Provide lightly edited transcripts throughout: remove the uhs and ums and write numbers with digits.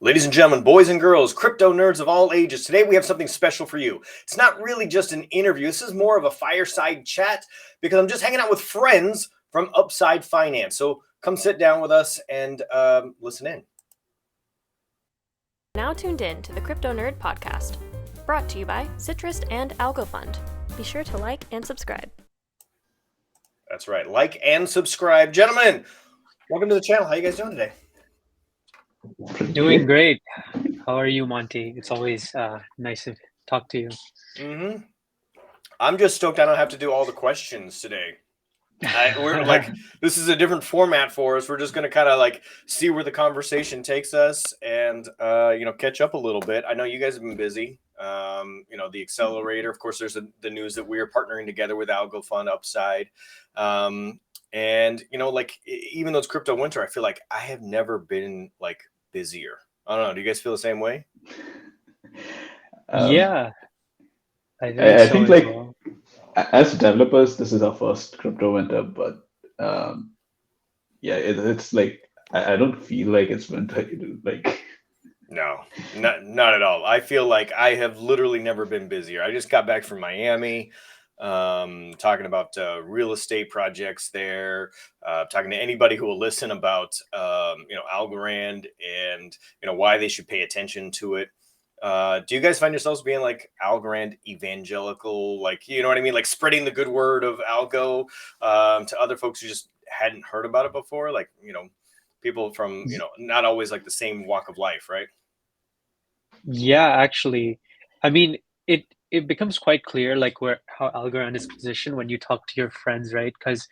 Ladies and gentlemen, boys and girls, crypto nerds of all ages, today we have something special for you. It's not really just an interview. This is more of a fireside chat because I'm just hanging out with friends from Upside Finance. So come sit down with us and listen in. Now tuned in to the KryptoNurd podcast, brought to you by Citrus and AlgoFund. Be sure to like and subscribe. That's right. Like and subscribe. Gentlemen, welcome to the channel. How you guys doing today? Doing great. How are you, Monty? It's always nice to talk to you. I'm just stoked I don't have to do all the questions today. We're like, this is a different format for us. We're just going to kind of like see where the conversation takes us and, catch up a little bit. I know you guys have been busy. The accelerator, of course, there's the news that we are partnering together with AlgoFund Upside. Even though it's crypto winter, I feel like I have never been like busier. I don't know. Do you guys feel the same way? Yeah. I think like as developers, this is our first crypto winter, but it's like I don't feel like it's winter. No, not at all. I feel like I have literally never been busier. I just got back from Miami, talking about real estate projects there, talking to anybody who will listen about Algorand and why they should pay attention to it. Do you guys find yourselves being like Algorand evangelical, like, you know what I mean? Like spreading the good word of ALGO to other folks who just hadn't heard about it before? Like, people from, not always like the same walk of life, right? Yeah, actually. I mean, it becomes quite clear like how Algorand is positioned when you talk to your friends, right? Because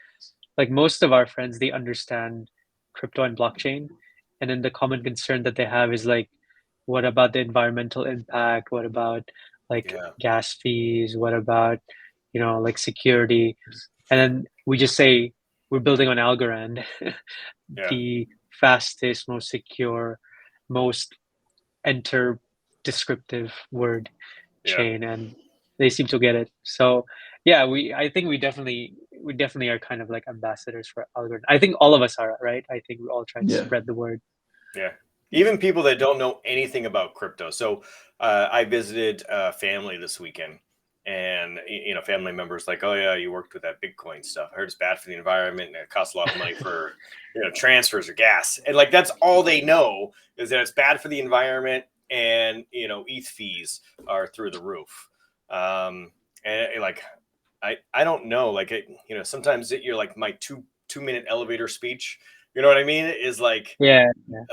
like most of our friends, they understand crypto and blockchain. And then the common concern that they have is like, what about the environmental impact? What about like gas fees? What about, like security? And then we just say we're building on Algorand, the fastest, most secure, most descriptive word chain, and they seem to get it. So yeah, I think we definitely are kind of like ambassadors for Algorand. I think all of us are, right? I think we all try to spread the word. Yeah. Even people that don't know anything about crypto. So I visited family this weekend, and family members like, oh yeah, you worked with that Bitcoin stuff. I heard it's bad for the environment and it costs a lot of money for transfers or gas. And like that's all they know is that it's bad for the environment, and ETH fees are through the roof. I don't know, like sometimes you're like my two-minute elevator speech. You know what I mean? Is like,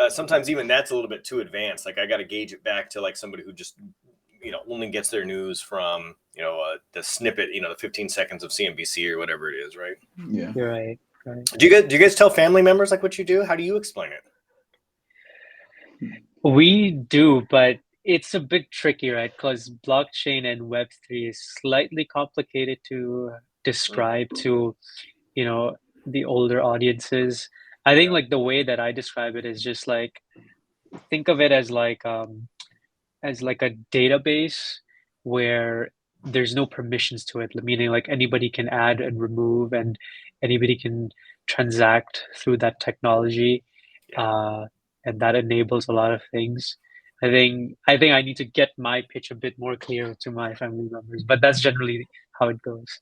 sometimes even that's a little bit too advanced. Like I got to gauge it back to like somebody who just, only gets their news from, the snippet, the 15 seconds of CNBC or whatever it is. Right. Yeah. You're right. Do you guys tell family members like what you do? How do you explain it? We do, but it's a bit tricky, right? Because blockchain and Web3 is slightly complicated to describe to, the older audiences. I think like the way that I describe it is just like, think of it as like a database where there's no permissions to it, meaning like anybody can add and remove and anybody can transact through that technology. And that enables a lot of things. I think I need to get my pitch a bit more clear to my family members, but that's generally how it goes.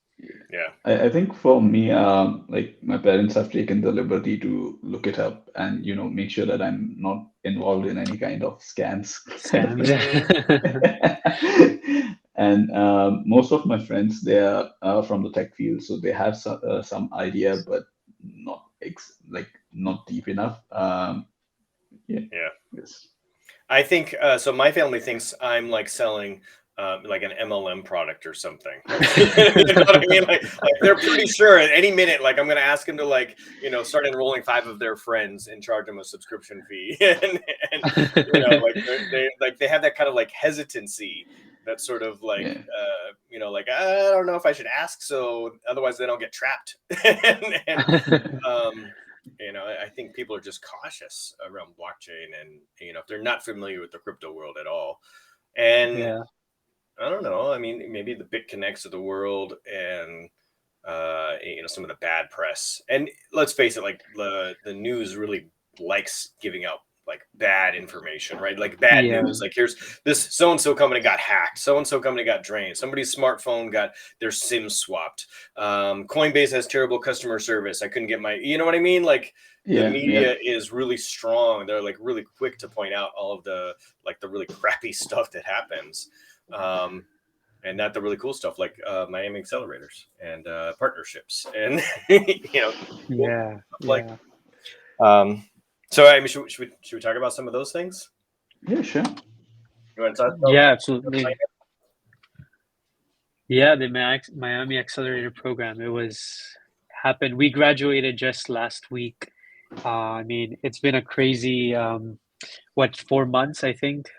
Yeah. I think for me, like my parents have taken the liberty to look it up and, make sure that I'm not involved in any kind of scams. And most of my friends, they are from the tech field, so they have some idea, but not deep enough. Yes. I think so. My family thinks I'm like selling like an MLM product or something. You know what I mean? Like they're pretty sure at any minute, like I'm going to ask them to like, start enrolling 5 of their friends and charge them a subscription fee. and they have that kind of like hesitancy. That sort of like, like, I don't know if I should ask. So otherwise they don't get trapped. I think people are just cautious around blockchain and, if they're not familiar with the crypto world at all. And I don't know. I mean, maybe the BitConnects of the world and, some of the bad press. And let's face it, like the news really likes giving out like bad bad information, right? Like bad Yeah. news. Like here's this so-and-so company got hacked. So-and-so company got drained. Somebody's smartphone got their SIM swapped. Coinbase has terrible customer service. I couldn't get my, you know what I mean? Like the media is really strong. They're like really quick to point out all of the really crappy stuff that happens. And not the really cool stuff like Miami accelerators and partnerships and Yeah. like Yeah. so I mean should we talk about some of those things? Yeah, sure. You want to talk about Yeah, absolutely. Yeah, the Miami Accelerator program. It happened. We graduated just last week. I mean, it's been a crazy 4 months, I think.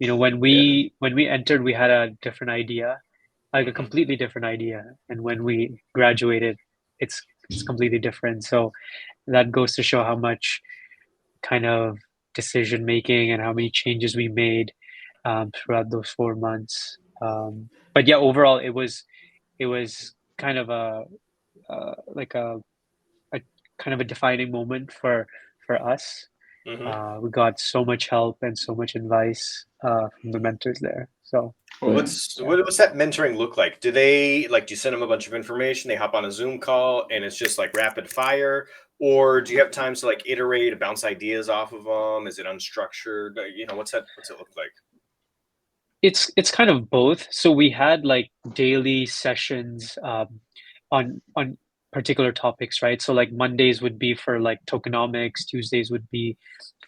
When we entered, we had a different idea, like a completely different idea, and when we graduated, it's completely different. So that goes to show how much kind of decision making and how many changes we made throughout those 4 months. But yeah, overall, it was kind of like a kind of a defining moment for us. We got so much help and so much advice from the mentors there. So what's that mentoring look like? Do they do you send them a bunch of information, they hop on a Zoom call and it's just like rapid fire, or do you have times to like iterate, bounce ideas off of them? Is it unstructured? What's it look like? it's kind of both. So we had like daily sessions on particular topics, right? So like Mondays would be for like tokenomics, Tuesdays would be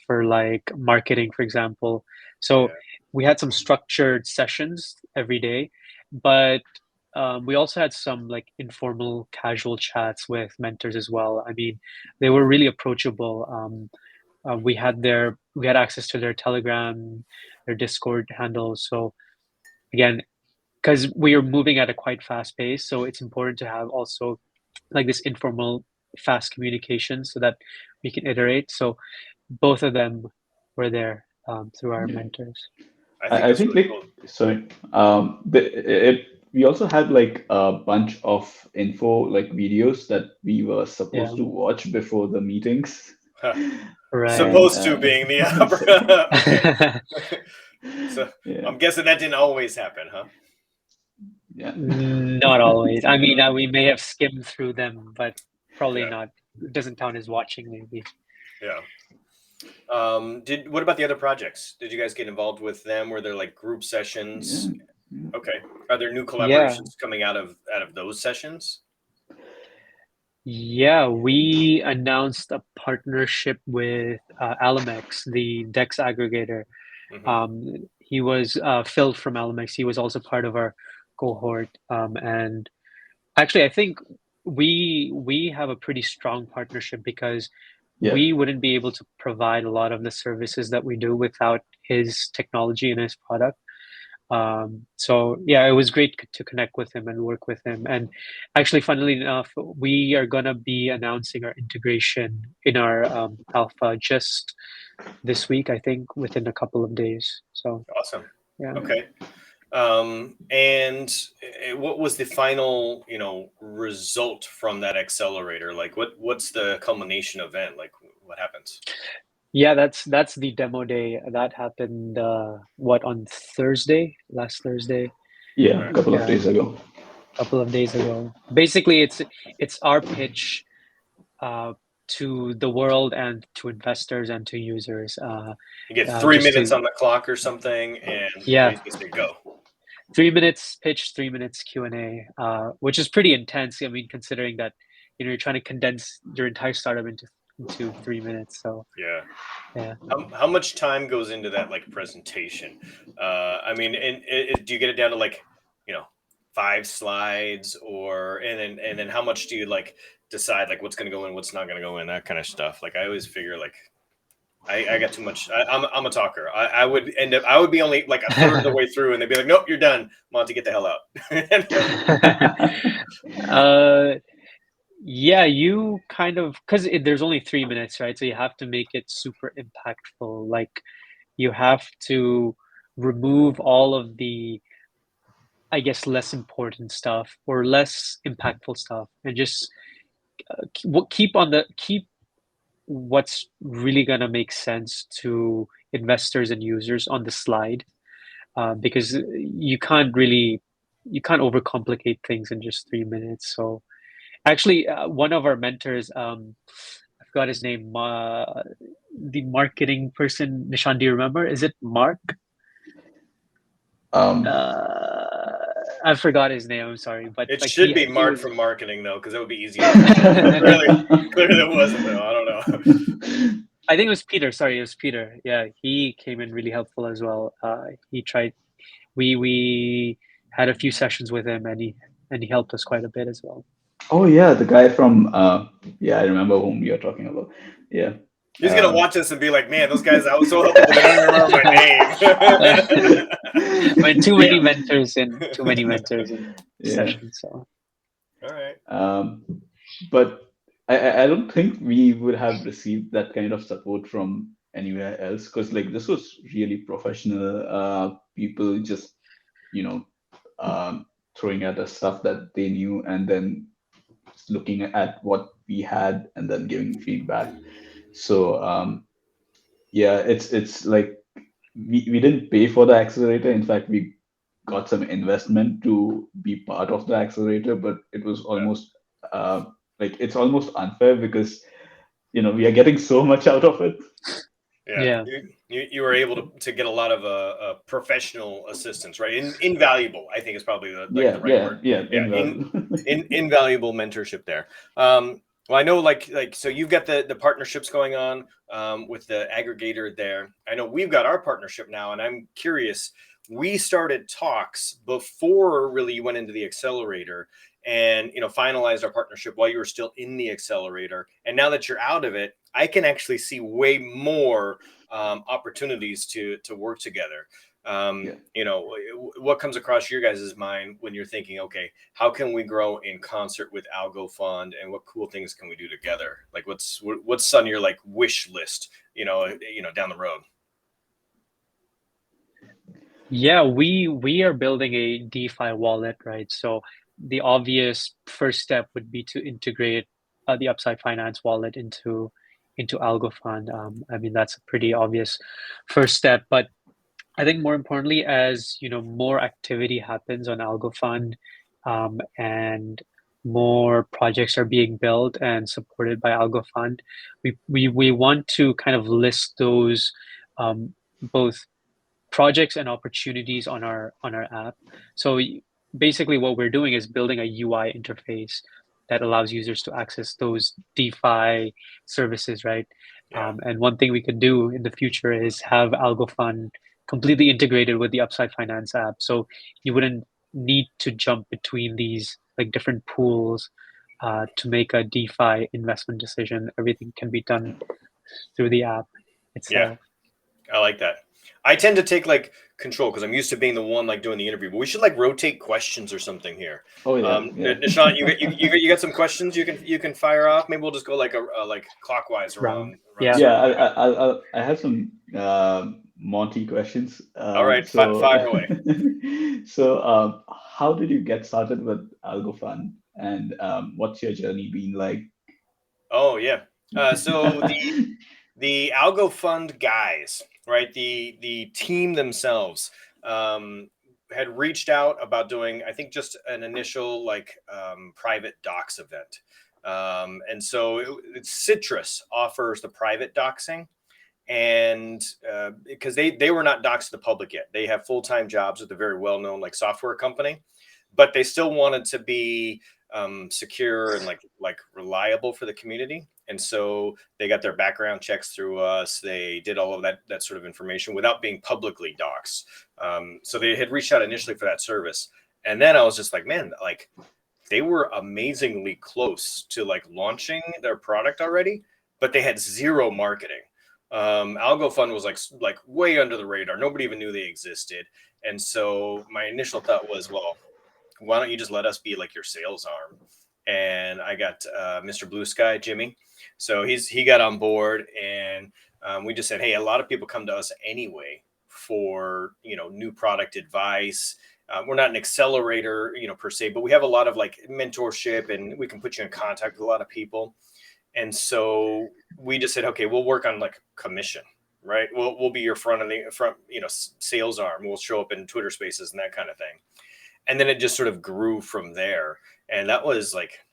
for like marketing, for example. So we had some structured sessions every day, but we also had some like informal, casual chats with mentors as well. I mean, they were really approachable. We had access to their Telegram, their Discord handles. So again, because we are moving at a quite fast pace, so it's important to have also like this informal, fast communication so that we can iterate. So both of them were there through our mentors. I think really like cool. sorry, we also had like a bunch of info like videos that we were supposed to watch before the meetings. Right. Supposed to being the opera. Okay. So Yeah. I'm guessing that didn't always happen, huh? Yeah. Not always. I mean, we may have skimmed through them, but probably not. It doesn't count as watching, maybe. Yeah. What about the other projects? Did you guys get involved with them? Were there like group sessions? Yeah. Okay. Are there new collaborations coming out of those sessions? Yeah, we announced a partnership with Alamex, the DEX aggregator. He was Phil from Alamex. He was also part of our cohort. And actually, I think we have a pretty strong partnership because we wouldn't be able to provide a lot of the services that we do without his technology and his product. So yeah, it was great to connect with him and work with him. And actually, funnily enough, we are gonna be announcing our integration in our alpha just this week, I think, within a couple of days. So awesome. Yeah. Okay. And what was the final, result from that accelerator? Like what's the culmination event? Like what happens? Yeah, that's the demo day. That happened on Thursday, last Thursday. Yeah, a couple of days ago. Couple of days ago. Basically, it's our pitch to the world and to investors and to users. You get 3 minutes on the clock or something, and you say go. 3 minutes pitch, 3 minutes Q&A, which is pretty intense. I mean, considering that you're trying to condense your entire startup into 3 minutes. So yeah. How much time goes into that like presentation? I mean, and do you get it down to like 5 slides, and then how much do you like decide like what's going to go in, what's not going to go in, that kind of stuff? Like I always figure like I got too much. I'm a talker. I would be only like a third of the way through, and they'd be like, "Nope, you're done, Monty. Get the hell out." Yeah, you kind of, because there's only 3 minutes, right? So you have to make it super impactful. Like you have to remove all of the, I guess, less important stuff or less impactful stuff, and just keep what's really going to make sense to investors and users on the slide, because you can't overcomplicate things in just 3 minutes. So actually, one of our mentors, I forgot his name, the marketing person, Nishan, do you remember? Is it Mark? Um, I forgot his name. I'm sorry, but It like should be he Mark was. from marketing though, because it would be easier. Clearly it wasn't though. I don't know. I think it was Peter. Sorry, it was Peter. Yeah, he came in really helpful as well. He tried. We had a few sessions with him, and he helped us quite a bit as well. oh yeah, the guy from yeah, I remember whom you're talking about. Yeah. He's gonna watch this and be like, "Man, those guys, I was so helpful, but they don't even remember my name." I mean, too many mentors in Yeah. sessions. So All right. But I don't think we would have received that kind of support from anywhere else, because like this was really professional people just, you know, throwing at us stuff that they knew and then looking at what we had and then giving feedback. So yeah, it's like we didn't pay for the accelerator. In fact, we got some investment to be part of the accelerator, but it was almost like it's almost unfair because we are getting so much out of it. Yeah. You were able to get a lot of professional assistance, right? Invaluable, I think is probably the right word. Invaluable. Invaluable mentorship there. Well, I know like so you've got the partnerships going on with the aggregator there. I know we've got our partnership now, and I'm curious. We started talks before really you went into the accelerator, and finalized our partnership while you were still in the accelerator. And now that you're out of it, I can actually see way more opportunities to work together. What comes across your guys' mind when you're thinking, okay, how can we grow in concert with AlgoFund, and what cool things can we do together? Like what's on your like wish list, down the road? yeah, we are building a DeFi wallet, right? So the obvious first step would be to integrate the Upside Finance wallet into AlgoFund. I mean, that's a pretty obvious first step, but I think more importantly, as more activity happens on AlgoFund, and more projects are being built and supported by AlgoFund, we want to kind of list those, both projects and opportunities on our app. So basically, what we're doing is building a UI interface that allows users to access those DeFi services, right? Yeah. And one thing we could do in the future is have AlgoFund completely integrated with the Upside Finance app, so you wouldn't need to jump between these like different pools to make a DeFi investment decision. Everything can be done through the app itself. I like that. I tend to take like control because I'm used to being the one like doing the interview. But we should like rotate questions or something here. Oh yeah, Nishan, you got some questions you can fire off. Maybe we'll just go like a like clockwise around. Yeah. I have some Monty questions. All right, fire away. So how did you get started with AlgoFund, and what's your journey been like? Oh yeah. So the AlgoFund guys, right? The team themselves had reached out about doing, I think, just an initial like private docs event. And so Citrus offers the private doxing, and because they were not doxed to the public yet. They have full-time jobs with a very well-known like software company, but they still wanted to be secure and like reliable for the community. And so they got their background checks through us. They did all of that sort of information without being publicly doxed. So they had reached out initially for that service. And then I was just like, man, like they were amazingly close to like launching their product already, but they had zero marketing. AlgoFund was like way under the radar. Nobody even knew they existed. And so my initial thought was, well, why don't you just let us be like your sales arm? And I got Mr. Blue Sky, Jimmy. So he got on board, and we just said, hey, a lot of people come to us anyway for new product advice. We're not an accelerator, per se, but we have a lot of like mentorship, and we can put you in contact with a lot of people. And so we just said, okay, we'll work on like commission, right? We'll be your front, sales arm. We'll show up in Twitter Spaces and that kind of thing. And then it just sort of grew from there. And that was like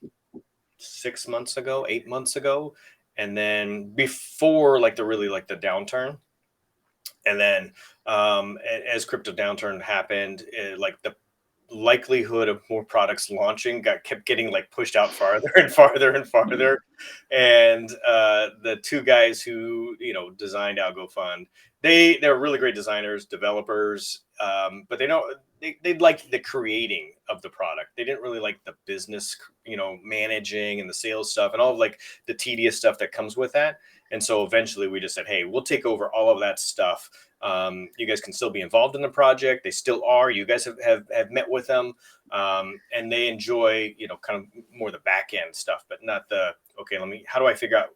8 months ago. And then before like the downturn. And then as crypto downturn happened, like the likelihood of more products launching kept getting like pushed out farther and farther and farther. And the two guys who designed AlgoFund, they're really great designers, developers, but they liked the creating of the product. They didn't really like the business, managing and the sales stuff and all of like the tedious stuff that comes with that. And so eventually we just said, hey, we'll take over all of that stuff. You guys can still be involved in the project. They still are. You guys have met with them, and they enjoy, kind of more the back end stuff, but not the, okay, how do I figure out,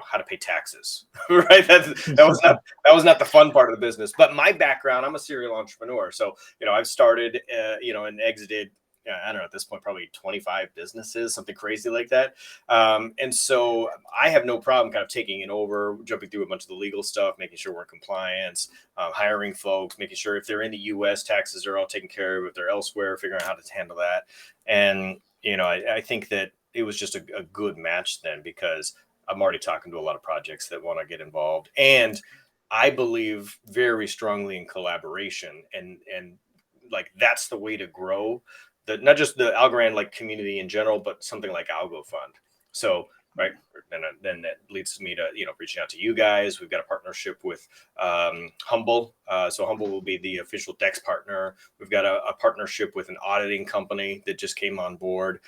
how to pay taxes, right? That was not the fun part of the business. But my background, I'm a serial entrepreneur. So, I've started, and exited, I don't know, at this point, probably 25 businesses, something crazy like that. And so I have no problem kind of taking it over, jumping through a bunch of the legal stuff, making sure we're in compliance, hiring folks, making sure if they're in the US, taxes are all taken care of. If they're elsewhere, figuring out how to handle that. And, I think that it was just a good match then, because I'm already talking to a lot of projects that want to get involved. And I believe very strongly in collaboration, and like that's the way to grow not just the Algorand like community in general, but something like AlgoFund. So, right, then that leads me to reaching out to you guys. We've got a partnership with Humble. So Humble will be the official DEX partner. We've got a partnership with an auditing company that just came on board.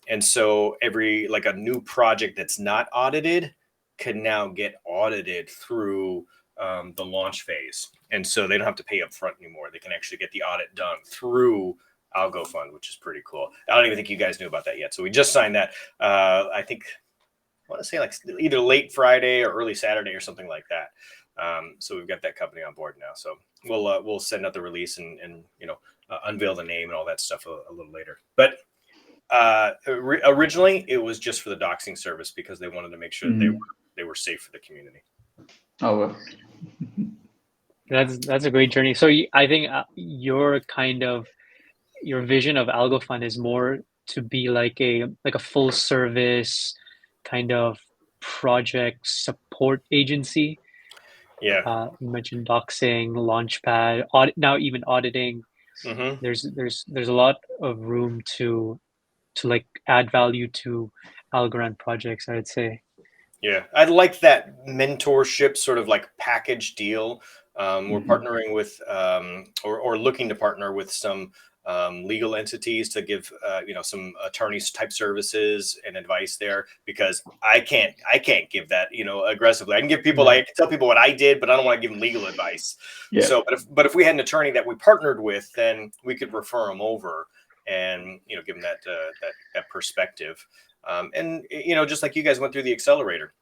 And so a new project that's not audited can now get audited through the launch phase. And so they don't have to pay up front anymore. They can actually get the audit done through AlgoFund, which is pretty cool. I don't even think you guys knew about that yet. So we just signed that. I want to say like either late Friday or early Saturday or something like that. So we've got that company on board now. So we'll send out the release and unveil the name and all that stuff a little later. But originally it was just for the doxing service, because they wanted to make sure they were safe for the community. Oh, well. That's a great journey. So I think your vision of AlgoFund is more to be like a full service kind of project support agency. Yeah. You mentioned doxing, Launchpad, now even auditing. Mm-hmm. There's a lot of room to like add value to Algorand projects, I'd say. Yeah, I like that mentorship sort of like package deal. We're partnering with or looking to partner with some legal entities to give some attorneys type services and advice there, because I can't give that aggressively. I can give people, I can tell people what I did, but I don't want to give them legal advice. Yeah. So but if we had an attorney that we partnered with, then we could refer them over and give them that perspective. And just like you guys went through the accelerator,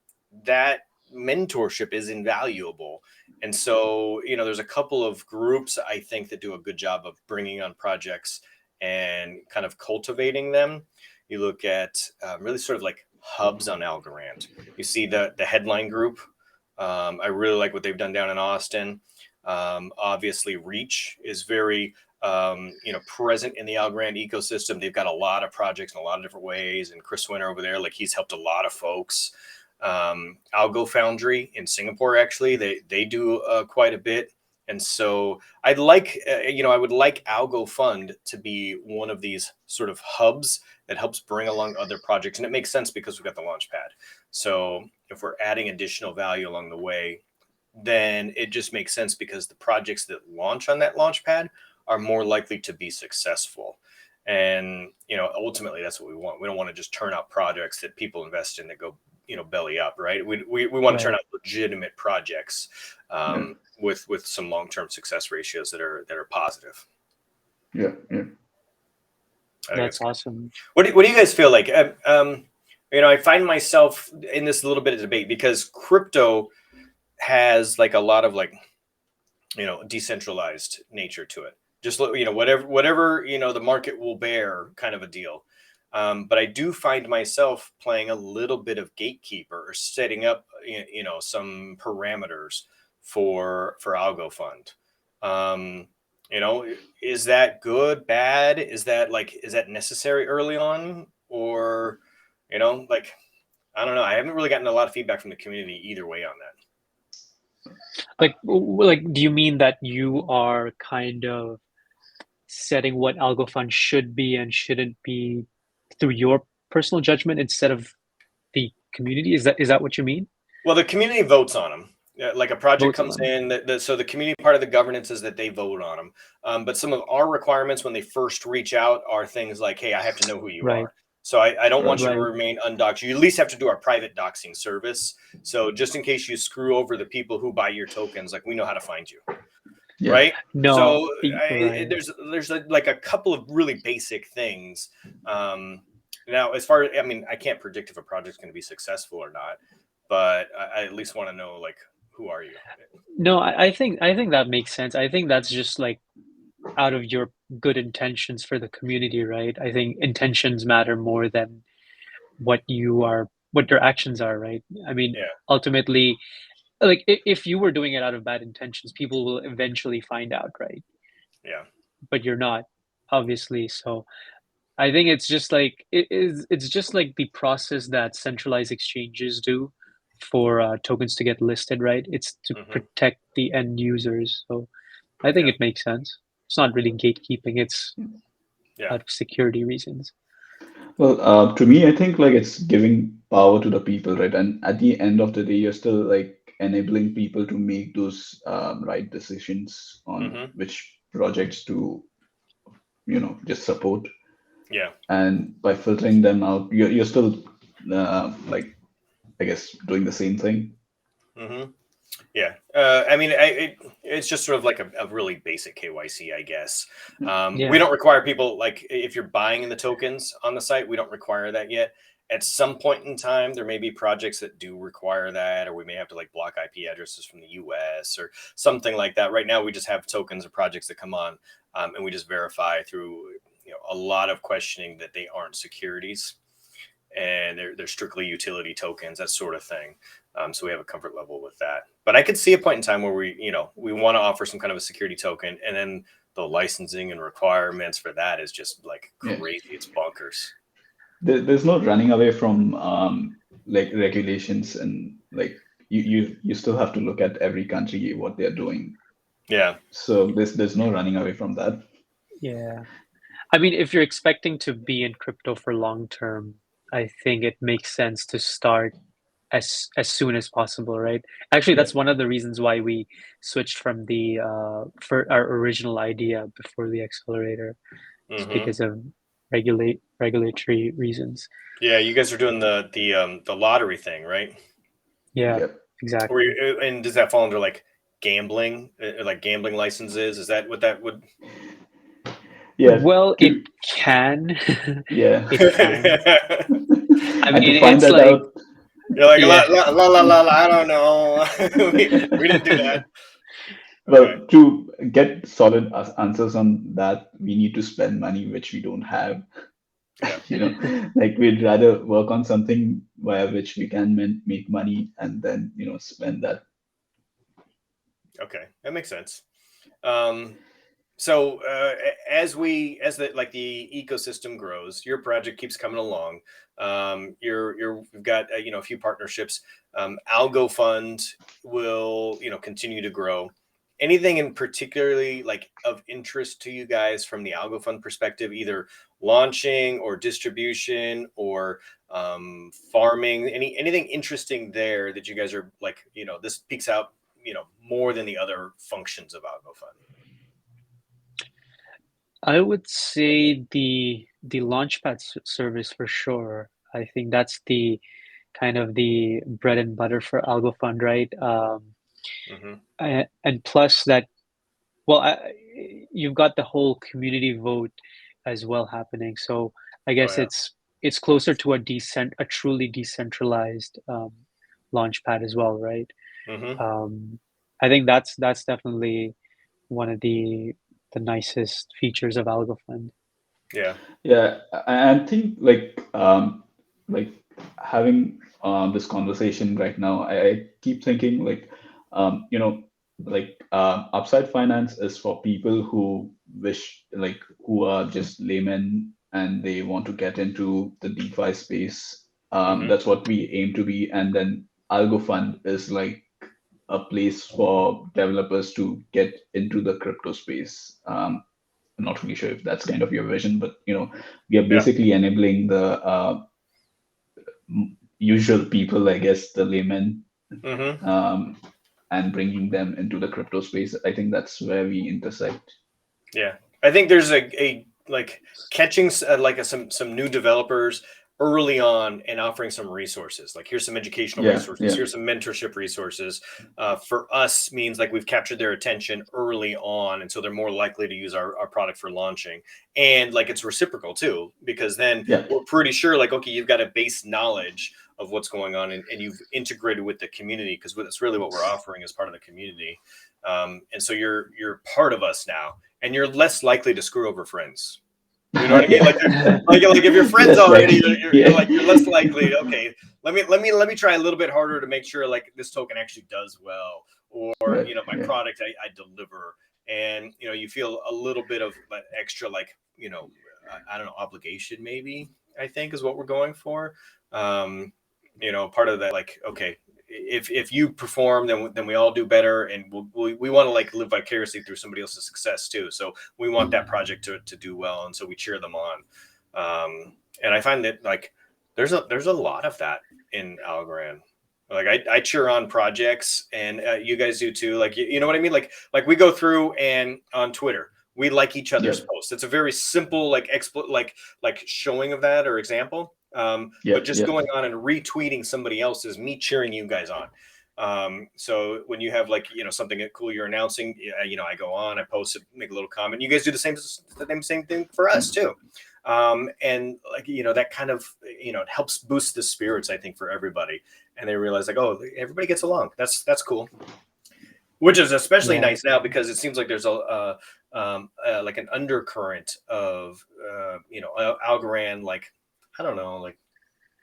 that mentorship is invaluable. And so there's a couple of groups I think that do a good job of bringing on projects and kind of cultivating them. You look at really sort of like hubs on Algorand. You see the headline group. I really like what they've done down in Austin. Obviously Reach is very present in the Algorand ecosystem. They've got a lot of projects in a lot of different ways. And Chris Winter over there, like he's helped a lot of folks. ALGO Foundry in Singapore, actually, they do quite a bit. And so I'd like, I would like AlgoFund to be one of these sort of hubs that helps bring along other projects. And it makes sense because we've got the Launchpad. So if we're adding additional value along the way, then it just makes sense, because the projects that launch on that Launchpad are more likely to be successful. And, ultimately that's what we want. We don't want to just turn out projects that people invest in that go, belly up, right? We want to turn out legitimate projects with some long-term success ratios that are positive. Yeah. That's awesome. What do you guys feel like? I find myself in this little bit of debate, because crypto has like a lot of like, decentralized nature to it. Just whatever the market will bear kind of a deal. But I do find myself playing a little bit of gatekeeper or setting up, some parameters for AlgoFund. Is that good, bad? Is that necessary early on, or, like, I don't know. I haven't really gotten a lot of feedback from the community either way on that. Like, do you mean that you are kind of setting what AlgoFund should be and shouldn't be through your personal judgment instead of the community? Is that what you mean? Well, the community votes on them. Like a project Votes on comes them. in, so the community part of the governance is that they vote on them. But some of our requirements when they first reach out are things like, hey, I have to know who you Right. are. So I don't want you to Right. remain undoxed. You at least have to do our private doxing service. So just in case you screw over the people who buy your tokens, like, we know how to find you. Yeah. Right. No. So Right. there's like a couple of really basic things. Now, as far as, I mean, I can't predict if a project's going to be successful or not, but I at least want to know, like, who are you? No, I think that makes sense. I think that's just like out of your good intentions for the community, right? I think intentions matter more than what your actions are, right? I mean, Yeah. ultimately, like if you were doing it out of bad intentions, people will eventually find out, right? Yeah. But you're not, obviously. So I think it's just like the process that centralized exchanges do for tokens to get listed, right? It's to protect the end users. So I think Yeah. it makes sense. It's not really gatekeeping, it's Yeah. out of security reasons. Well, to me, I think like it's giving power to the people, right? And at the end of the day, you're still like enabling people to make those right decisions on which projects to, just support. Yeah. And by filtering them out, you're still like, I guess, doing the same thing. Yeah. I mean, it's just sort of like a really basic KYC, I guess. Yeah. We don't require people, like, if you're buying in the tokens on the site, we don't require that yet. At some point in time, there may be projects that do require that, or we may have to like block IP addresses from the US or something like that. Right now, we just have tokens of projects that come on, and we just verify through a lot of questioning that they aren't securities, and they're strictly utility tokens, that sort of thing. So we have a comfort level with that. But I could see a point in time where we want to offer some kind of a security token, and then the licensing and requirements for that is just like crazy. Yeah. It's bonkers. There's no running away from like regulations, and like you still have to look at every country what they're doing. Yeah. So there's no running away from that. Yeah. I mean, if you're expecting to be in crypto for long term, I think it makes sense to start as soon as possible, right? Actually, that's one of the reasons why we switched from the for our original idea before the accelerator, just because of regulatory reasons. Yeah, you guys are doing the lottery thing, right? Yeah, exactly. And does that fall under like gambling, like gambling licenses? Is that what that would? Yeah. Well, it can. Yeah. It can. I mean, to find it's that like. out, You're like, la, I don't know. we didn't do that. Well, Okay. to get solid answers on that, we need to spend money which we don't have. Yeah. Like we'd rather work on something via which we can make money and then, spend that. Okay, that makes sense. So as the ecosystem grows, your project keeps coming along. You've got a few partnerships. AlgoFund will continue to grow. Anything in particularly like of interest to you guys from the AlgoFund perspective, either launching or distribution or farming? Anything interesting there that you guys are like, this peaks out more than the other functions of AlgoFund? I would say the Launchpad service for sure. I think that's the kind of the bread and butter for AlgoFund, right? And plus that, well, you've got the whole community vote as well happening. So I guess it's closer to a truly decentralized Launchpad as well, right? I think that's definitely one of the nicest features of AlgoFund. Yeah. Yeah, I think like having this conversation right now, I keep thinking like you know upside finance is for people who wish like who are just laymen and they want to get into the DeFi space. Hmm. That's what we aim to be, and then AlgoFund is like a place for developers to get into the crypto space. I'm not really sure if that's kind of your vision, but we are Yeah. basically enabling the usual people, I guess, the laymen, Hmm. um, and bringing them into the crypto space. I think that's where we intersect. Yeah, I think there's a like catching some new developers early on and offering some resources. Like here's some educational Yeah, resources, yeah, here's some mentorship resources. For us means like we've captured their attention early on, and so they're more likely to use our product for launching. And like it's reciprocal too, because then yeah, we're pretty sure like okay, you've got a base knowledge of what's going on, and you've integrated with the community because that's really what we're offering as part of the community. And so you're part of us now, and you're less likely to screw over friends. You know what I mean? Like, yeah. like if your friends Less already, likely. Yeah, you're less likely. Okay, let me try a little bit harder to make sure like this token actually does well, or right. my Yeah, product I deliver, and you feel a little bit of extra like I don't know, obligation maybe. I think is what we're going for. Um, part of that like okay, if you perform, then we all do better, and we want to like live vicariously through somebody else's success too. So we want that project to do well, and so we cheer them on. And I find that like there's a lot of that in Algorand. Like I cheer on projects, and you guys do too. Like you know what I mean? Like we go through and on Twitter we like each other's yep, posts. It's a very simple like like showing of that or example. But yep, just yep. going on and retweeting somebody else's, me cheering you guys on. So when you have like something cool you're announcing, I go on, I post it, make a little comment. You guys do the same thing for us too. And like that kind of it helps boost the spirits, I think, for everybody, and they realize like, oh, everybody gets along. That's cool. Which is especially Yeah. nice now because it seems like there's a like an undercurrent of Algorand. Like I don't know, like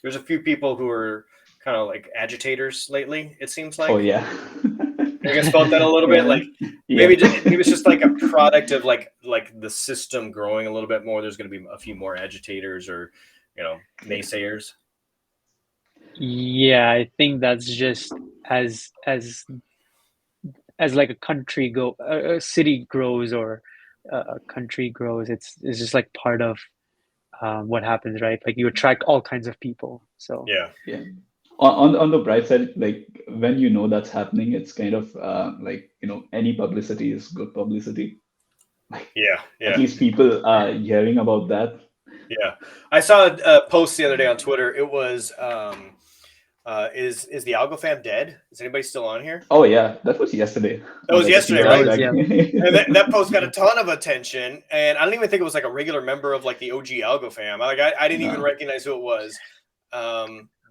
there's a few people who are kind of like agitators lately. It seems Oh like yeah, you guys felt that a little bit. yeah, Like maybe yep. maybe it's just like a product of like the system growing a little bit more. There's going to be a few more agitators or naysayers. Yeah, I think that's just as like a country a city grows or a country grows, it's just like part of what happens, right? Like you attract all kinds of people. So Yeah, Yeah. On the bright side, like when that's happening, it's kind of like any publicity is good publicity. Like yeah, at yeah. least people are hearing about that. Yeah, I saw a post the other day on Twitter. It was, is the AlgoFam dead? Is anybody still on here? Oh yeah, that was yesterday, That was like a yesterday, few that hours right? was, back. yeah. And that post got a ton of attention, and I don't even think it was like a regular member of like the OG AlgoFam. I didn't even No. recognize who it was.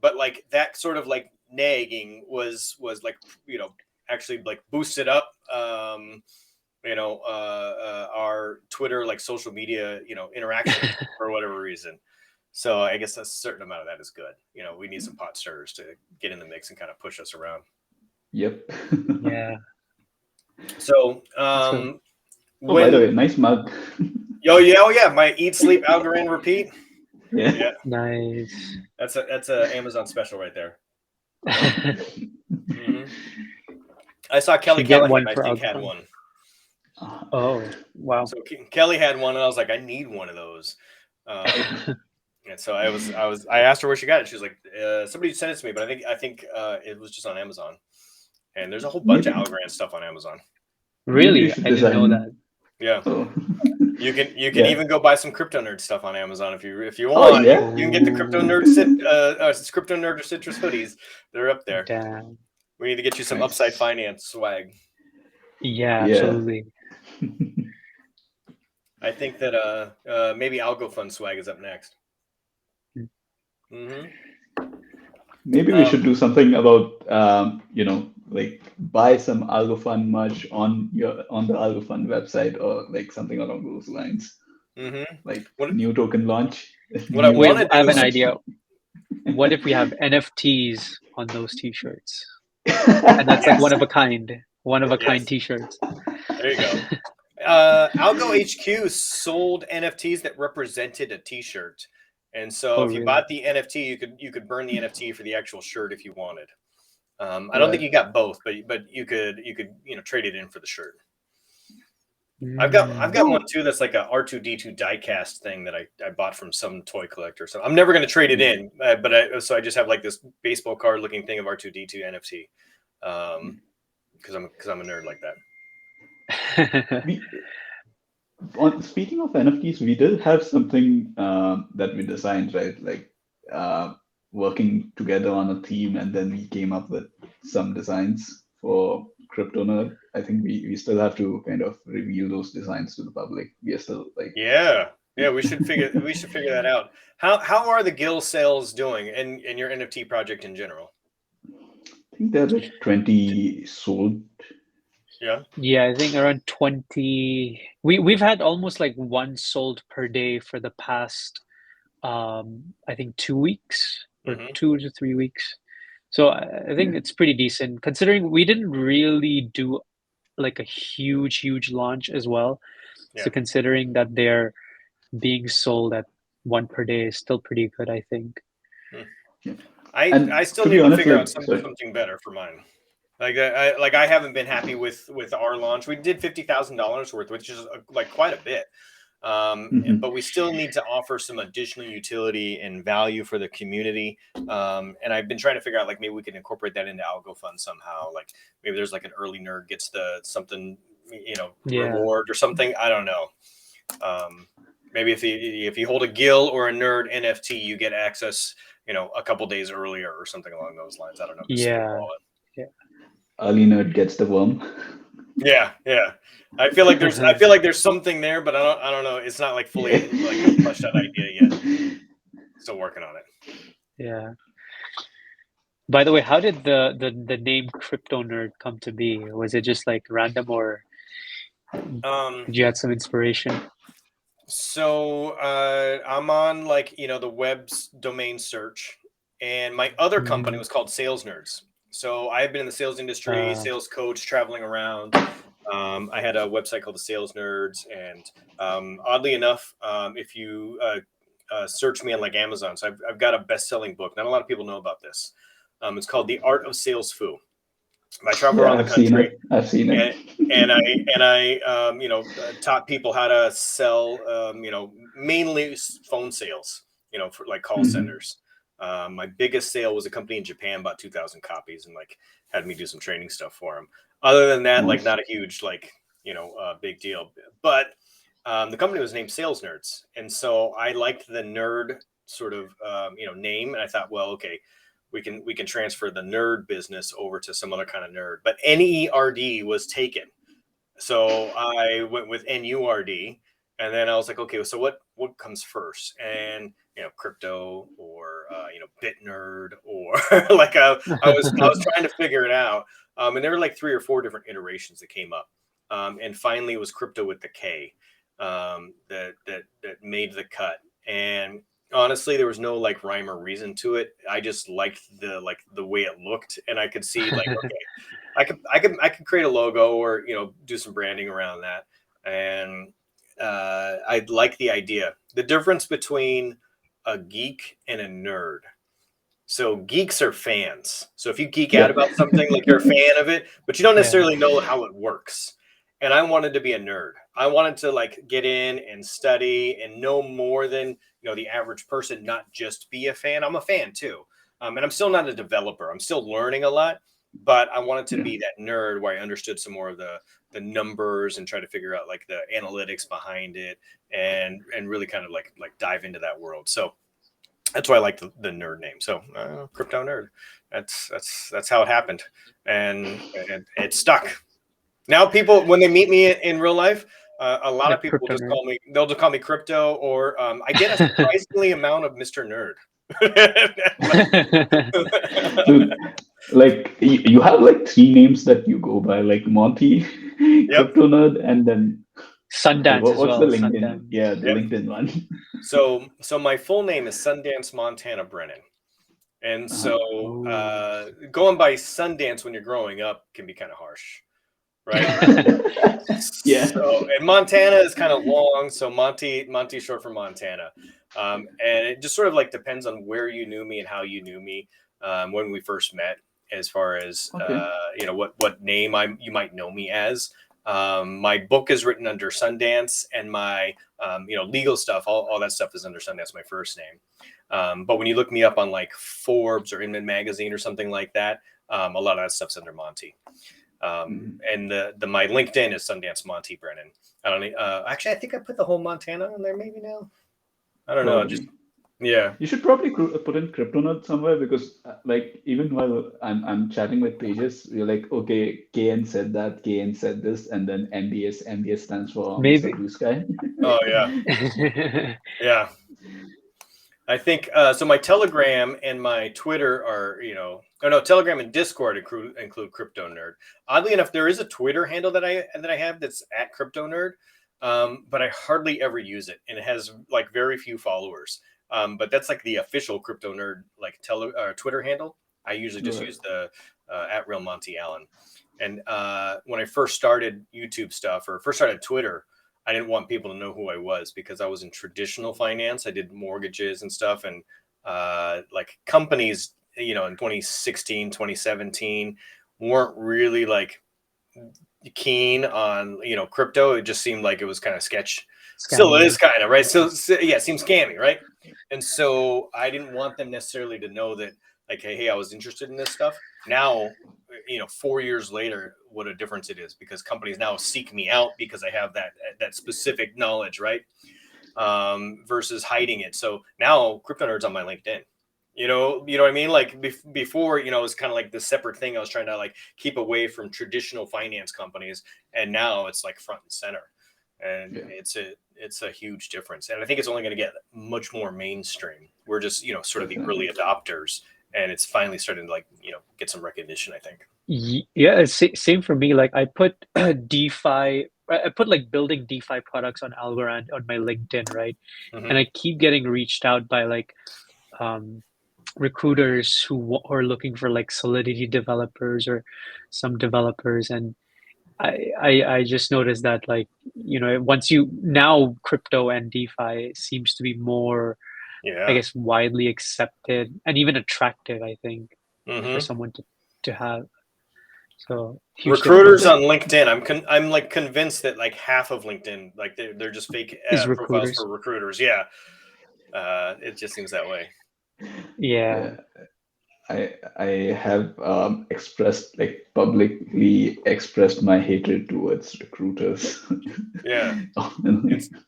But like that sort of like nagging was like actually like boosted up. Our Twitter like social media interaction for whatever reason. So I guess a certain amount of that is good. We need some pot stirrers to get in the mix and kind of push us around. Yep. Yeah. So So Oh, by the way, when nice mug. oh yeah, my eat, sleep, Algorand, repeat. Yeah. Yeah, nice. that's a Amazon special right there. Hmm. I saw Kelly Should get Callahan, one I for think, had AlgoFund. one. Oh, wow. So Kelly had one, and I was like, I need one of those. And so I asked her where she got it. She was like, somebody sent it to me, but I think it was just on Amazon. And there's a whole bunch of Maybe Algorand stuff on Amazon. maybe you Really? should I didn't know design. that. Yeah, Oh, you can yeah. even go buy some CryptoNurd stuff on Amazon if you Oh want. yeah. You can get the Oh, CryptoNurd or Citrus hoodies. They're up there. damn. We need to get you some Upside Nice. Finance swag. Yeah, Yeah. absolutely. I think that maybe AlgoFund swag is up next. Hmm. Maybe we should do something about like buy some AlgoFund merch on the AlgoFund website or like something along those lines. Mm-hmm. like What new token launch. what I new want to I have do an is idea. What if we have NFTs on those t-shirts? And that's like yes, one of a kind yes. t-shirts. There you go. Algo HQ sold NFTs that represented a T-shirt, and so Oh, if you really? bought the NFT, you could burn the NFT for the actual shirt if you wanted. I don't think Right. you got both, but you could trade it in for the shirt. I've got one too that's like a R2D2 diecast thing that I bought from some toy collector. So I'm never going to trade it in, but I just have like this baseball card looking thing of R2D2 NFT, because I'm a nerd like that. We, speaking of NFTs, we did have something that we designed, right? Like working together on a theme, and then we came up with some designs for KryptoNurd. I think we still have to kind of reveal those designs to the public. We are still like Yeah, we should figure that out. How are the Gill sales doing and your NFT project in general? I think there are like 20 sold. Yeah. Yeah, I think around 20. We've had almost like one sold per day for the past I think 2 weeks or Mm-hmm. 2 to 3 weeks. So I think it's pretty decent considering we didn't really do like a huge launch as well. Yeah. So considering that they're being sold at one per day is still pretty good, I think. I still To be need to honest, figure like out something better for mine. I haven't been happy with our launch. We did $50,000 worth, which is like quite a bit. But we still need to offer some additional utility and value for the community. And I've been trying to figure out like maybe we can incorporate that into AlgoFund somehow. Like maybe there's like an early nerd gets something reward or something. I don't know. Maybe if you hold a Gill or a Nerd NFT, you get access, a couple days earlier or something along those lines. I don't know. Yeah. Early nerd gets the worm. Yeah. I feel like there's something there, but I don't know. It's not like fully like a fleshed out idea yet. Still working on it. Yeah. By the way, how did the name KryptoNurd come to be? Was it just like random, or did you have some inspiration? So I'm on the web's domain search, and my other company was called Sales Nerds. So I've been in the sales industry, sales coach, traveling around. I had a website called the Sales Nerds, and oddly enough, if you search me on like Amazon, so I've got a best-selling book. Not a lot of people know about this. It's called The Art of Sales Foo. I travel around the country. I've seen it. And I taught people how to sell, mainly phone sales, for like call centers. My biggest sale was a company in Japan, bought 2,000 copies and like had me do some training stuff for them. Other than that, like not a huge, big deal, but the company was named Sales Nerds. And so I liked the nerd sort of, name. And I thought, well, okay, we can transfer the nerd business over to some other kind of nerd, but NERD was taken. So I went with NURD, and then I was like, okay, so what comes first? And crypto or bit nerd or like I was trying to figure it out. And there were like 3 or 4 different iterations that came up. And finally it was crypto with the K that made the cut. And honestly, there was no like rhyme or reason to it. I just liked the way it looked, and I could see like, okay, I could create a logo or do some branding around that. And I like the idea. The difference between a geek and a nerd. So geeks are fans. So if you geek out about something, like you're a fan of it, but you don't necessarily know how it works. And I wanted to be a nerd. I wanted to like get in and study and know more than the average person, not just be a fan. I'm a fan too. And I'm still not a developer. I'm still learning a lot, but I wanted to be that nerd where I understood some more of the numbers and try to figure out like the analytics behind it and really kind of like dive into that world. So that's why I like the nerd name. So KryptoNurd. That's how it happened, and it stuck. Now people, when they meet me in real life, a lot of people just call me. They'll just call me Crypto, or I get a surprisingly amount of Mr. Nerd. Dude, like you have like 3 names that you go by, like Monty, KryptoNurd, and then Sundance as What's the well. LinkedIn? Sundance. Yeah, the Yep. LinkedIn one. So my full name is Sundance Montana Brennan. And so going by Sundance when you're growing up can be kind of harsh, right? Yeah. So, and Montana is kind of long, so Monty short for Montana. And it just sort of like depends on where you knew me and how you knew me when we first met, as far as you know, what name you might know me as. My book is written under Sundance, and my you know, legal stuff, all that stuff is under Sundance, my first name. But when you look me up on like Forbes or Inman Magazine or something like that, a lot of that stuff's under Monty. And my LinkedIn is Sundance Monty Brennan. I don't actually, I think I put the whole Montana on there maybe now. I don't know. Just yeah. You should probably put in KryptoNurd somewhere, because like even while I'm chatting with pages, you're like, okay, KN said that, KN said this, and then MBS stands for Maybe. Mr. Blue Sky. Oh yeah. Yeah. I think so. My Telegram and my Twitter are, you know, Telegram and Discord include KryptoNurd. Oddly enough, there is a Twitter handle that I have that's at KryptoNurd, but I hardly ever use it, and it has like very few followers. But that's like the official KryptoNurd like Twitter handle. I usually just use the at Real Monty Allen. And when I first started YouTube stuff, or first started Twitter, I didn't want people to know who I was, because I was in traditional finance. I did mortgages and stuff, and like companies, you know, in 2016, 2017 weren't really like keen on, you know, crypto. It just seemed like it was kind of sketch. Still is kind of, right? So yeah, it seems scammy, right? And so I didn't want them necessarily to know that, like, hey, I was interested in this stuff. Now, you know, 4 years later, what a difference it is, because companies now seek me out because I have that specific knowledge, right? Versus hiding it. So now KryptoNurd's on my LinkedIn. You know what I mean? Like before, you know, it was kind of like this separate thing. I was trying to like keep away from traditional finance companies, and now it's like front and center, and it's a huge difference. And I think it's only going to get much more mainstream. We're just, you know, sort of the early adopters, and it's finally starting to, like, you know, get some recognition, I think. Yeah, it's same for me. Like I put DeFi, I put like building DeFi products on Algorand on my LinkedIn, right? Mm-hmm. And I keep getting reached out by like recruiters who are looking for like Solidity developers or some developers, and I just noticed that, like, you know, once you now crypto and DeFi seems to be more, I guess, widely accepted and even attractive, I think, for someone to have. So recruiters on LinkedIn, I'm like convinced that like half of LinkedIn, like they're just fake profiles for recruiters. Yeah. It just seems that way. Yeah. I have expressed, like, publicly expressed my hatred towards recruiters. Yeah.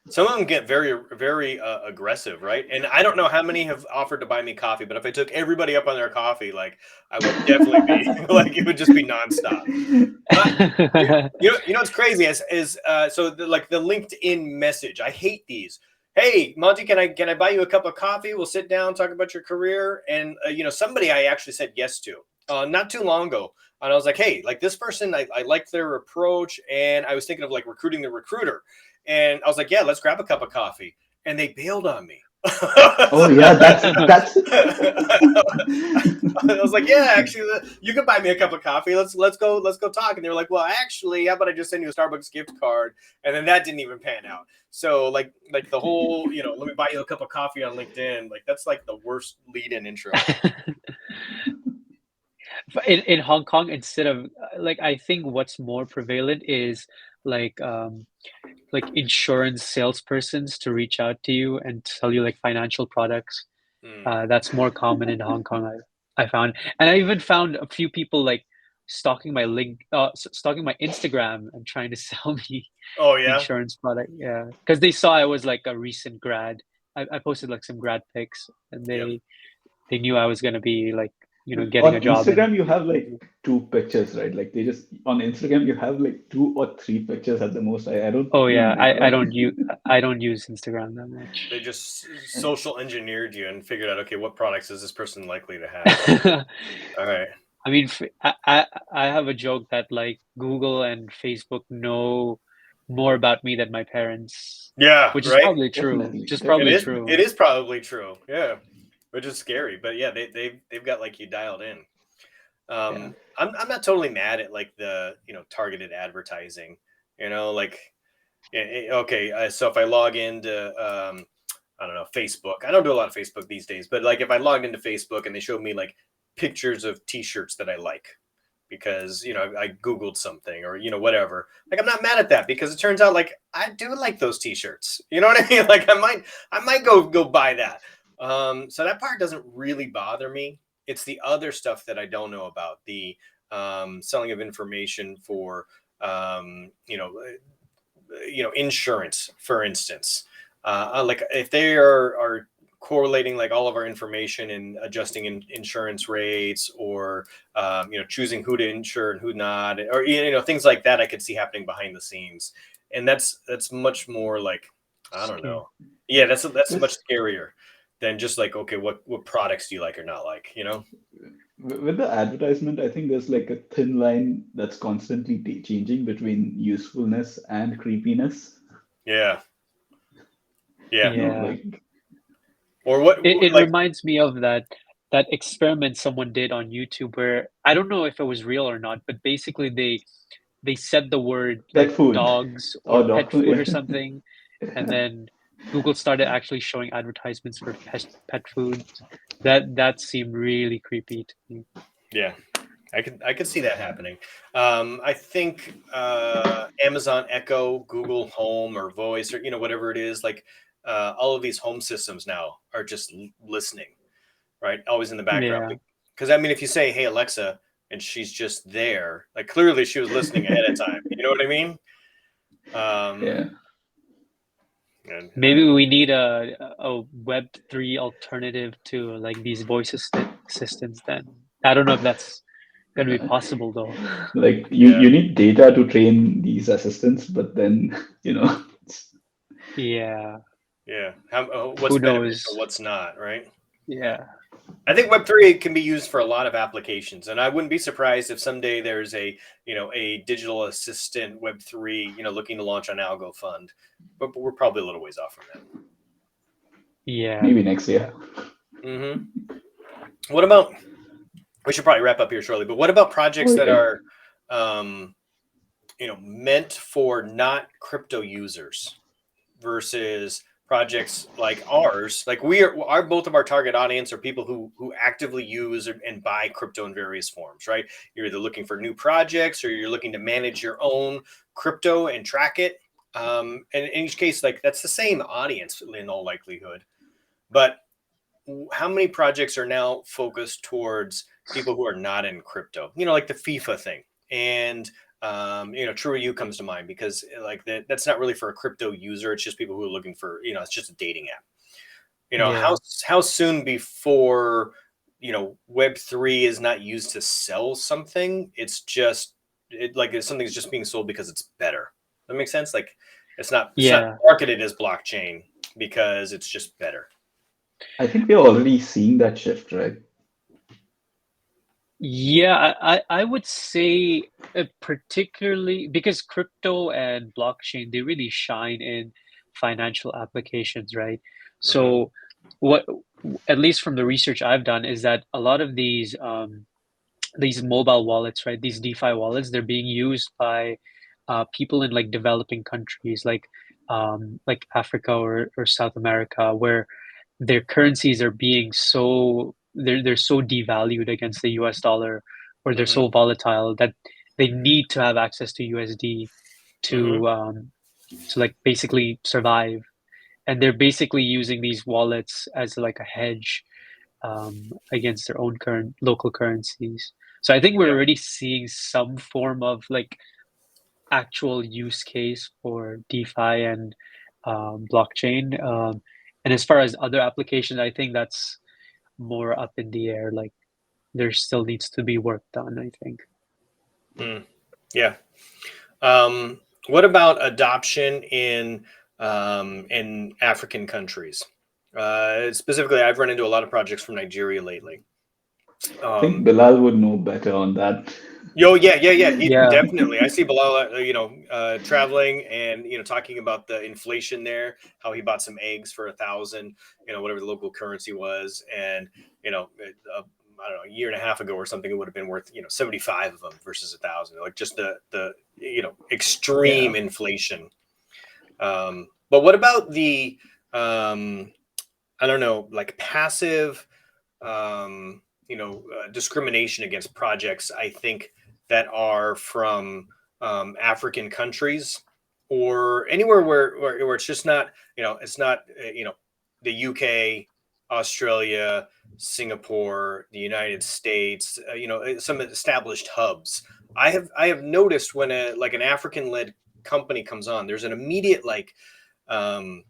Some of them get very, very aggressive, right? And I don't know how many have offered to buy me coffee, but if I took everybody up on their coffee, like, I would definitely be like, it would just be nonstop. You know what's crazy is so the LinkedIn message. I hate these. Hey, Monty, can I buy you a cup of coffee? We'll sit down, talk about your career. And you know, somebody I actually said yes to not too long ago, and I was like, hey, like this person, I liked their approach, and I was thinking of like recruiting the recruiter, and I was like, yeah, let's grab a cup of coffee, and they bailed on me. Oh yeah, that's. I was like, yeah, actually, you can buy me a cup of coffee. Let's go talk. And they were like, well, actually, how about I just send you a Starbucks gift card? And then that didn't even pan out. So like the whole, you know, let me buy you a cup of coffee on LinkedIn, like that's like the worst lead-in intro. In Hong Kong, instead of like, I think what's more prevalent is like insurance salespersons to reach out to you and tell you like financial products. That's more common in Hong Kong, I found. And I even found a few people like stalking my Instagram and trying to sell me insurance product. Yeah, because they saw I was like a recent grad. I posted like some grad pics, and they knew I was gonna be like, you know, getting a job. On Instagram, you have like 2 pictures, right? Like on Instagram, you have like 2 or 3 pictures at the most. I don't. Oh yeah, I don't use Instagram that much. They just social engineered you and figured out, okay, what products is this person likely to have? All right. I mean, I have a joke that like Google and Facebook know more about me than my parents. Yeah, Which is right. probably true. Definitely, Which is It probably is. true. It is probably true. Yeah, which is scary. But yeah, they've got like you dialed in. Yeah. I'm not totally mad at like the targeted advertising. Like okay. So if I log into I don't know, Facebook. I don't do a lot of Facebook these days, but like if I logged into Facebook and they showed me like pictures of T-shirts that I like because I Googled something or whatever. Like I'm not mad at that because it turns out like I do like those T-shirts. You know what I mean? Like I might go buy that. So that part doesn't really bother me. It's the other stuff that I don't know about, the selling of information for insurance, for instance. Like if they are correlating like all of our information and adjusting insurance rates, or choosing who to insure and who not, or things like that, I could see happening behind the scenes, and that's much more like, I don't Scary. know. Yeah, that's much This, scarier than just like, okay, what products do you like or not like, with the advertisement, I think there's like a thin line that's constantly changing between usefulness and creepiness. Yeah. Yeah. Like, Or what It like, reminds me of that experiment someone did on YouTube where I don't know if it was real or not, but basically they said the word pet like food dogs or or dog pet food. food or Yeah. something, and then Google started actually showing advertisements for pet food. That seemed really creepy to me. yeah. I could see that happening. I think Amazon Echo, Google Home, or Voice, or whatever it is, like all of these home systems now are just listening, right? Always in the background. Yeah. Because I mean, if you say, "Hey Alexa," and she's just there, like clearly she was listening ahead of time. You know what I mean? Yeah. And Maybe we need a Web3 alternative to like these voice assistants then. I don't know if that's gonna be possible though. Like yeah, you need data to train these assistants, but then Yeah. yeah. What's Who beneficial, knows? what's not, right? Yeah. I think Web3 can be used for a lot of applications, and I wouldn't be surprised if someday there's a digital assistant Web3, looking to launch on AlgoFund, but we're probably a little ways off from that. Yeah. maybe next year. What about? We should probably wrap up here shortly, but what about projects that Okay. are, meant for not crypto users versus projects like ours? Like both of our target audience are people who actively use and buy crypto in various forms, right? You're either looking for new projects or you're looking to manage your own crypto and track it. And in each case, like that's the same audience in all likelihood. But how many projects are now focused towards people who are not in crypto? Like the FIFA thing, and True You comes to mind because like that's not really for a crypto user. It's just people who are looking for, it's just a dating app. Yeah. How soon before Web3 is not used to sell something? It's just something's just being sold because it's better. That makes sense. Like it's not Yeah. marketed as blockchain because it's just better. I think we're already seeing that shift, right? Yeah, I would say particularly because crypto and blockchain, they really shine in financial applications, right? Hmm. So what, at least from the research I've done, is that a lot of these mobile wallets, right? These DeFi wallets, they're being used by people in like developing countries like Africa or South America, where their currencies are being they're so devalued against the US dollar, or they're Hmm. so volatile that they need to have access to USD Hmm. to like basically survive. And they're basically using these wallets as like a hedge against their own current local currencies. So I think we're Yeah. already seeing some form of like actual use case for DeFi and blockchain. And as far as other applications, I think that's more up in the air. Like there still needs to be work done, I think. Mm. Yeah. What about adoption in African countries? Specifically, I've run into a lot of projects from Nigeria lately. I think Um, Bilal would know better on that. Yo, yeah. Yeah. Definitely. I see Bilal, traveling and talking about the inflation there. How he bought some eggs for 1,000, whatever the local currency was, and I don't know, a year and a half ago or something, it would have been worth 75 of them versus 1,000. Like just the extreme Yeah. inflation. But what about the I don't know, like passive discrimination against projects, I think, that are from African countries or anywhere where it's just not, it's not, the UK, Australia, Singapore, the United States, some established hubs. I have noticed when an African led company comes on, there's an immediate um,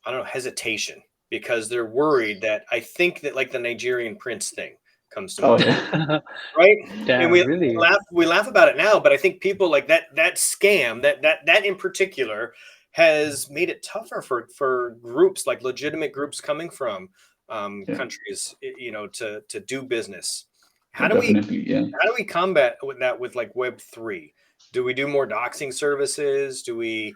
I don't know, hesitation because they're worried that I think that like the Nigerian prince thing comes to Oh mind, yeah. right? And Damn, we really? laugh about it now, but I think people like that scam that in particular has made it tougher for groups like legitimate groups coming from Yeah, countries, to do business. yeah, How do we definitely. Yeah. how do we combat with that with like Web3? Do we do more doxing services? Do we,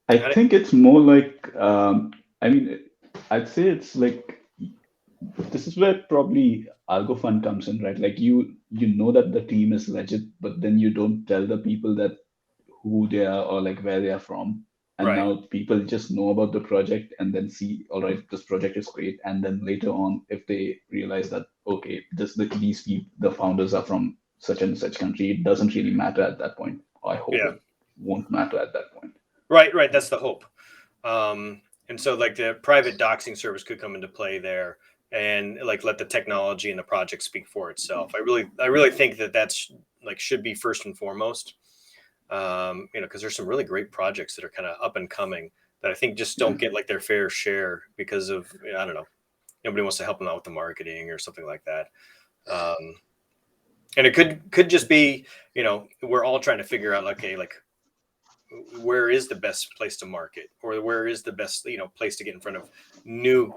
I how do, think it's more like, I mean, I'd say it's like this is where probably AlgoFund comes in, right? Like you know that the team is legit, but then you don't tell the people that who they are or like where they are from. And right? now people just know about the project and then see, all right, this project is great. And then later on, if they realize that okay, these people, the founders are from such and such country, it doesn't really matter at that point. I hope Yeah. it won't matter at that point. Right. That's the hope. And so like the private doxing service could come into play there and like let the technology and the project speak for itself. I really think that that's like should be first and foremost. Because there's some really great projects that are kind of up and coming that I think just don't get like their fair share because of, I don't know, nobody wants to help them out with the marketing or something like that. Um, and it could just be, we're all trying to figure out, okay, like where is the best place to market or where is the best place to get in front of new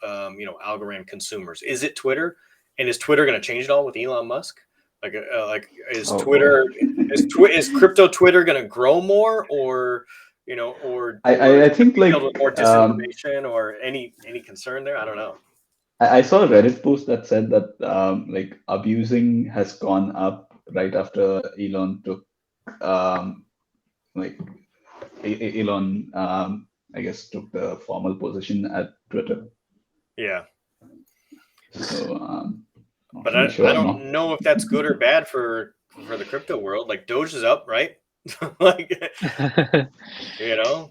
Algorand consumers? Is it Twitter? And is Twitter going to change it all with Elon Musk? Like is Oh boy. Twitter is crypto Twitter going to grow more or or I is it going to think be filled with like more disinformation or any concern there? I don't know. I saw a Reddit post that said that like abusing has gone up right after Elon took um, like Elon I guess took the formal position at Twitter. Yeah, So not but really I sure don't now. know if that's good or bad for the crypto world. Like Doge is up, right? like you know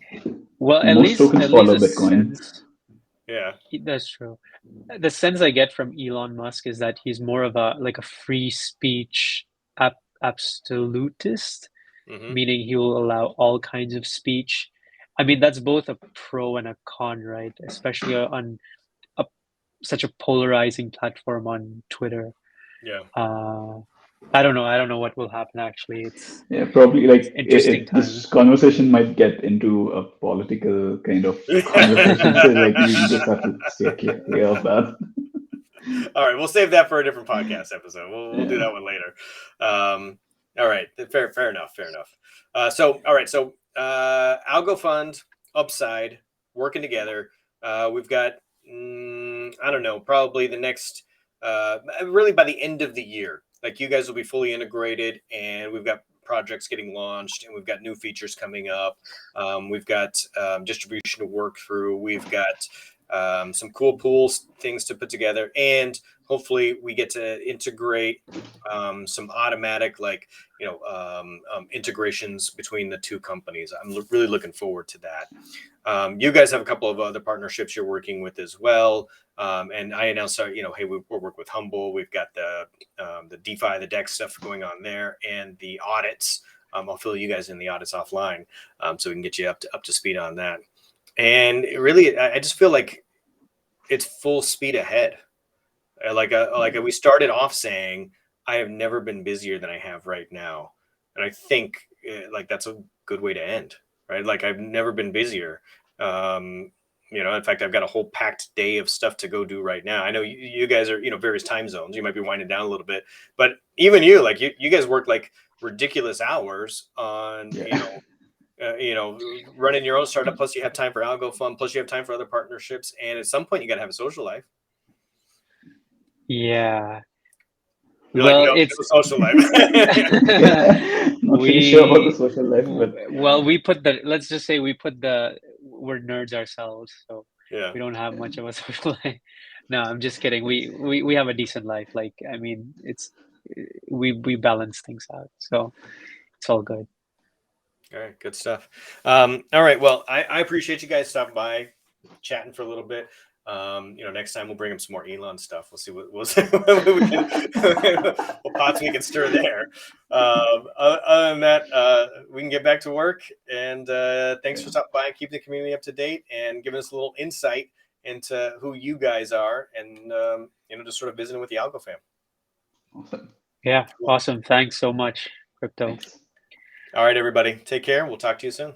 Well, Most tokens at least follow a Bitcoin. sense. yeah. That's true. The sense I get from Elon Musk is that he's more of a free speech absolutist, Hmm. meaning he will allow all kinds of speech. I mean, that's both a pro and a con, right? Especially on a, such a polarizing platform on Twitter. Yeah. Uh, I don't know. I don't know what will happen. Actually, Yeah, probably it's like interesting this times. conversation might get into a political kind of conversation. So like we just have to stay clear of that. All right, we'll save that for a different podcast episode. We'll do Yeah. that one later. All right, fair enough, fair enough. So all right, so AlgoFund, Upside, working together. We've got I don't know, probably the next really by the end of the year. Like you guys will be fully integrated, and we've got projects getting launched, and we've got new features coming up. We've got distribution to work through. We've got some cool pools things to put together, and hopefully we get to integrate some automatic integrations between the two companies. I'm really looking forward to that. You guys have a couple of other partnerships you're working with as well. And I announced our, hey, we'll work with Humble. We've got the DeFi, the DEX stuff going on there, and the audits. I'll fill you guys in the audits offline, so we can get you up to speed on that. And really, I just feel like it's full speed ahead. We started off saying, I have never been busier than I have right now, and I think like that's a good way to end, right? Like I've never been busier. Um, In fact, I've got a whole packed day of stuff to go do right now. I know you guys are, various time zones. You might be winding down a little bit, but even you, like you guys work like ridiculous hours on, running your own startup. Plus you have time for AlgoFund. Plus you have time for other partnerships. And at some point you got to have a social life. Yeah. You're Well, like, no, it's no social life. Not really sure about the social life, but well, let's just say we're nerds ourselves, so yeah. we don't have much of a social life. No, I'm just kidding. We have a decent life. Like, I mean, we balance things out, so it's all good. All right, good stuff. All right, well, I appreciate you guys stopping by, chatting for a little bit. Next time we'll bring them some more Elon stuff. We'll see what pots we can stir there. Other than that, we can get back to work. And thanks for stopping by and keeping the community up to date and giving us a little insight into who you guys are, and just sort of visiting with the Algo fam. awesome. Yeah, Cool. awesome. Thanks so much, Crypto. Thanks. All right, everybody, take care. We'll talk to you soon.